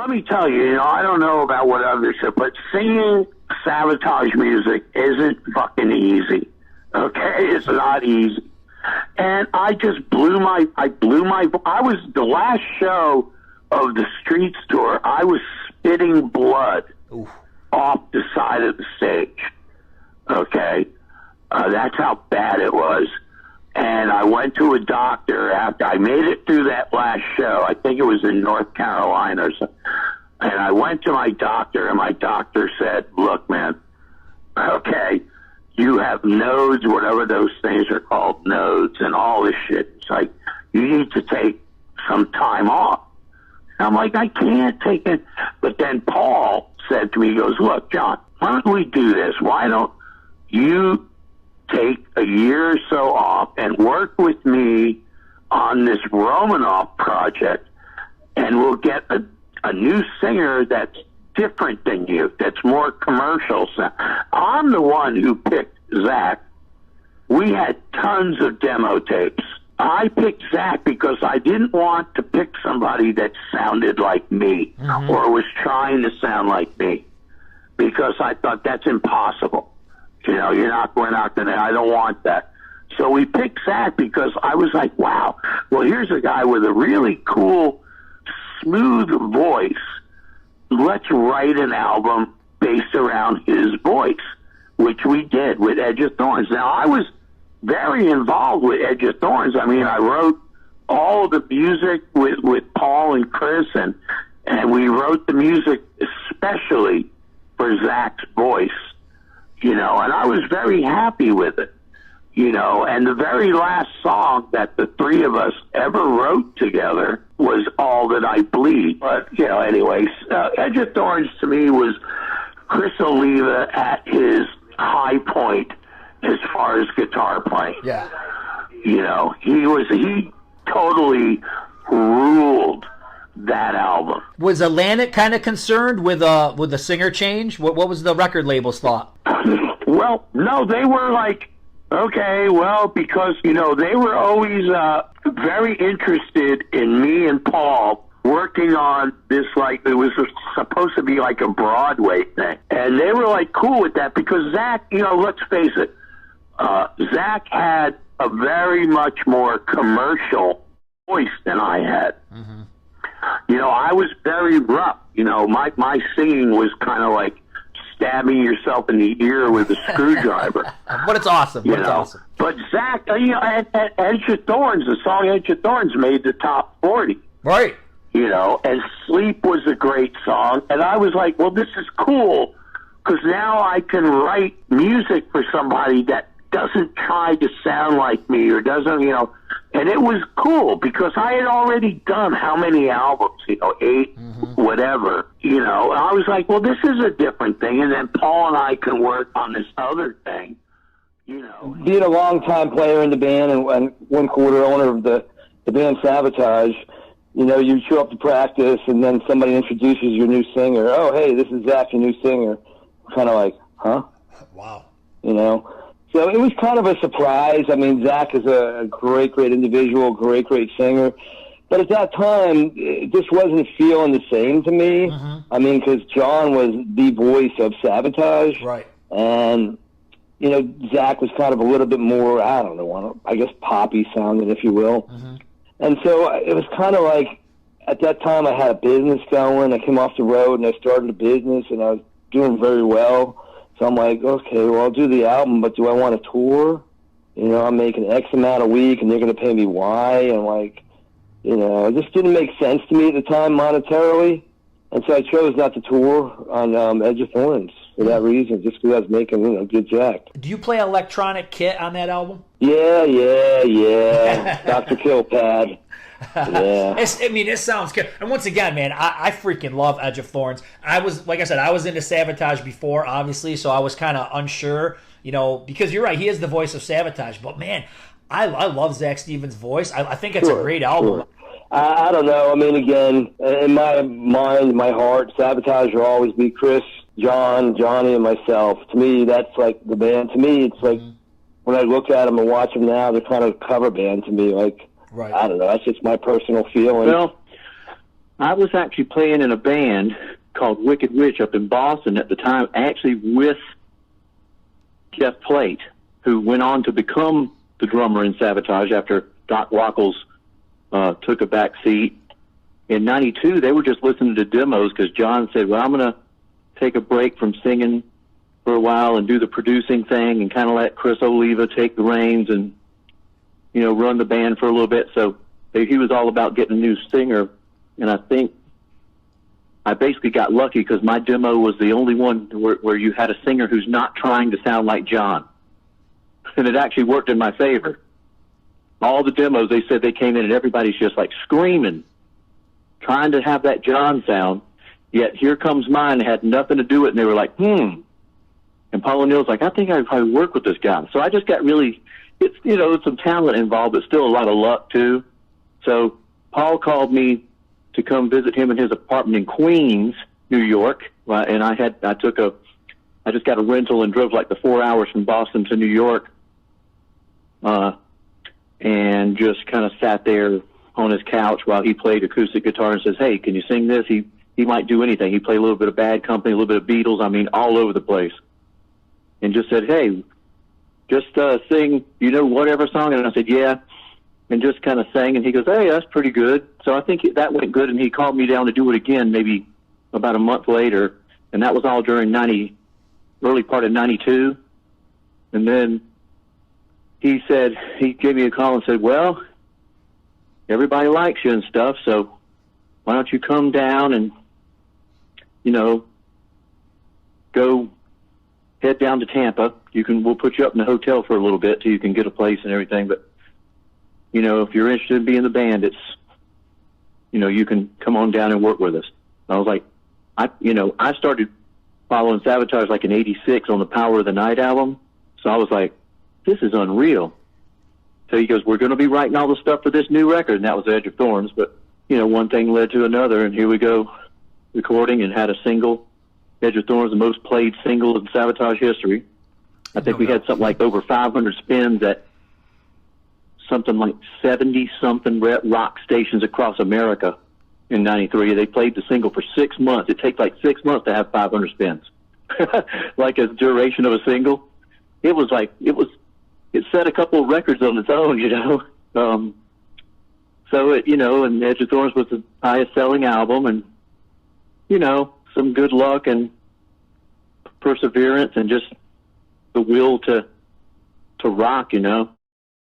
let me tell you, I don't know about what others say, but singing Savatage music isn't fucking easy. Okay? It's not easy. And I just I was the last show of the Streets tour, I was spitting blood off the side of the stage. Okay? That's how bad it was. And I went to a doctor after I made it through that last show. I think it was in North Carolina or something. And I went to my doctor, and my doctor said, look, man, okay, you have nodes, whatever those things are called, nodes, and all this shit. It's like, you need to take some time off. And I'm like, I can't take it. But then Paul said to me, he goes, look, John, why don't we do this? Why don't you take a year or so off and work with me on this Romanoff project, and we'll get a new singer that's different than you, that's more commercial. I'm the one who picked Zach. We had tons of demo tapes. I picked Zach because I didn't want to pick somebody that sounded like me or was trying to sound like me, because I thought that's impossible. We're not going to, I don't want that. So we picked Zach because I was like, wow, well, here's a guy with a really cool, smooth voice. Let's write an album based around his voice, which we did with Edge of Thorns. Now, I was very involved with Edge of Thorns. I mean, I wrote all the music with Paul and Chris, and we wrote the music especially for Zach's voice. And I was very happy with it, and the very last song that the three of us ever wrote together was All That I Bleed. But, anyways, Edge of Thorns to me was Chris Oliva at his high point as far as guitar playing. Yeah. He totally ruled that album. Was Atlantic kind of concerned with the singer change? What was the record label's thought? Well, no, they were like, okay, well, because, they were always very interested in me and Paul working on this, like, it was supposed to be like a Broadway thing. And they were like cool with that because Zach, let's face it, Zach had a very much more commercial voice than I had. Mm-hmm. I was very rough. My singing was kind of like stabbing yourself in the ear with a screwdriver. But it's awesome. It's awesome. But Zach, at Edge of Thorns, the song Edge of Thorns made the top 40. Right. And Sleep was a great song. And I was like, well, this is cool, because now I can write music for somebody that doesn't try to sound like me or doesn't, and it was cool because I had already done how many albums, 8, whatever, and I was like, well, this is a different thing. And then Paul and I can work on this other thing, Being a longtime player in the band and one quarter owner of the band Savatage, you show up to practice and then somebody introduces your new singer. Oh, hey, this is Zach, your new singer. Kind of like, huh? Wow. So it was kind of a surprise. I mean, Zach is a great, great individual, great singer. But at that time, it just wasn't feeling the same to me. Mm-hmm. I mean, because Jon was the voice of Savatage. Right. And, Zach was kind of a little bit more, I don't know, I guess poppy sounding, if you will. Mm-hmm. And so it was kind of like, at that time, I had a business going. I came off the road and I started a business and I was doing very well. So I'm like, okay, well, I'll do the album, but do I want to tour? I'm making X amount a week, and they're going to pay me Y, and it just didn't make sense to me at the time monetarily. And so I chose not to tour on Edge of Thorns for that reason, just because I was making, good jack. Do you play electronic kit on that album? Yeah. Dr. Killpad. Yeah. It sounds good. And once again, man, I freaking love Edge of Thorns. I was, like I said, I was into Savatage before, obviously, so I was kind of unsure, because you're right, he is the voice of Savatage. But, man, I love Zach Stevens' voice. I think it's a great album. Sure. I don't know. I mean, again, in my mind, my heart, Savatage will always be Chris, Jon, Johnny, and myself. To me, that's like the band. To me, it's like when I look at them and watch them now, they're kind of a cover band to me, like, right. I don't know. That's just my personal feeling. Well, I was actually playing in a band called Wicked Witch up in Boston at the time, actually with Jeff Plate, who went on to become the drummer in Savatage after Doc Wacholz took a back seat. In 92, they were just listening to demos because John said, well, I'm going to take a break from singing for a while and do the producing thing and kind of let Chris Oliva take the reins and, run the band for a little bit. So he was all about getting a new singer. And I think I basically got lucky because my demo was the only one where you had a singer who's not trying to sound like John. And it actually worked in my favor. All the demos, they said they came in and everybody's just like screaming, trying to have that John sound. Yet here comes mine, had nothing to do with it. And they were like, And Paul O'Neill's like, I think I probably work with this guy. So I just got really, it's some talent involved, but still a lot of luck too. So Paul called me to come visit him in his apartment in Queens, New York. And I just got a rental and drove like the 4 hours from Boston to New York. And just kind of sat there on his couch while he played acoustic guitar and says, hey, can you sing this? He might do anything. He played a little bit of Bad Company, a little bit of Beatles. I mean, all over the place. And just said, hey, just sing, whatever song. And I said, yeah. And just kind of sang. And he goes, hey, that's pretty good. So I think that went good. And he called me down to do it again maybe about a month later. And that was all during early part of 92. And then he gave me a call and said, well, everybody likes you and stuff, so why don't you come down and, go head down to Tampa. We'll put you up in the hotel for a little bit till you can get a place and everything. But, if you're interested in being in the band, it's, you can come on down and work with us. I was like, I started following Savatage like in 86 on the Power of the Night album. So I was like, this is unreal. So he goes, we're going to be writing all the stuff for this new record. And that was Edge of Thorns. But, one thing led to another. And here we go, recording and had a single. Edge of Thorns, the most played single in Savatage history. I think we had something like over 500 spins at something like 70-something rock stations across America in 93. They played the single for 6 months. It takes like 6 months to have 500 spins. Like a duration of a single. It set a couple of records on its own, So and Edge of Thorns was the highest selling album, and, some good luck and perseverance and just the will to rock,